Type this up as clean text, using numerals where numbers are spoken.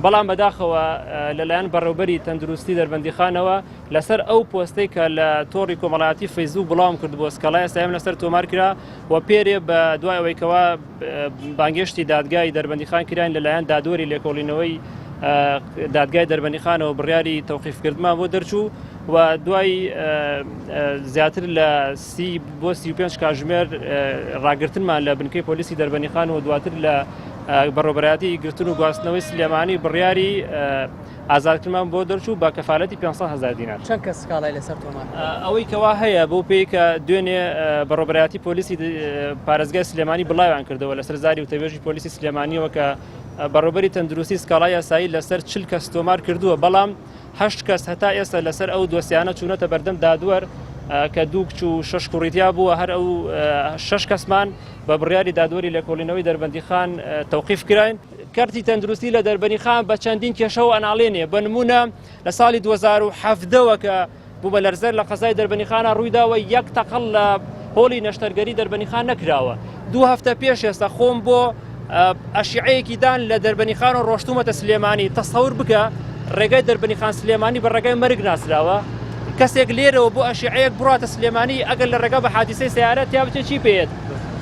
بەڵام بەداخەوە لەلایەن بەڕێوەبەری تەندروستی دەربەندیخانەوە لەسەر ئەو پۆستەی کە لە تۆڕی کۆمەڵایەتی فەیسبوک بڵاوم کردبووە سکاڵای ئێستا ئێمە لەسەر تۆمار کرا و پێرێ بە دوای ئەوەی کەوا بانگێشتی دادگای دەربەندیخان کراین لەلایەن دادوەری لێکۆڵینەوەی دادگای دەربەندیخانەوە بڕیاری تەوقیفکردمان بۆ دەرچوو و دوای زیاتر لە 30 بۆ 35 کاتژمێر ڕاگرتنمان لە بنکەی پۆلیسی دەربەندیخان و دواتر لە بەڕێوەبەرایەتی گرتن و گواستنەوەی سلێمانی بڕیاری ئازادکردمان بۆ دەرچوو بە کەفالەتی 500,000 دینار. چەند کەس سکاڵای لەسەر تۆمار؟ ئەوەی کەوا هەیە بۆ پێی کە دوێنێ بەڕێوەبەرایەتی پۆلیسی پارێزگای سلێمانی بڵاویان کردەوە لەسەر زاری وتەبێژی پۆلیسی سلێمانیەوە کە بەڕێوەبەری تەندروستی سکاڵای یاسایی لەسەر 40 کەس تۆمار کردووە، بەڵام 8 کەس هەتا ئێستا لەسەر ئەو دۆسیانە چوونەتە بەردەم دادوەر کە 2 کچ و 6 کوڕیتیا بووە، هەر ئەو 6 کەسمان بە بڕیاری دادوەری لێکۆڵینەوەی دەربەندیخان تەوقیف کراین. کارتی تەندروستی لە دەربەندیخان بە چەندین کێشەوە ئەناڵێنێ. بە نمونە لە ساڵی 2017ەوە کە بوو بە لەرزەر لە قەزای دەربەندیخانە ڕوویداوە 1 تەقەڵ لە هۆڵی نەشتەرگەری دەربەندیخان نەکراوە. 2 هەفتە پێش ئێستا خۆم بۆ ئەشیعەیەکی دان لە دەربەندیخان و ڕۆشتومەتە سلێمانی. تەسەور بکە ڕێگای دەربەندیخان سلێمانی بە ڕێگای مەرگ ناسراوە، کەسێک لێرەوە بۆ ئەشیعەیەک بڕاتە سلێمانی ئەگەر لە ڕێگا بە حادیسەی سیارەت یا بچێت چی پێێت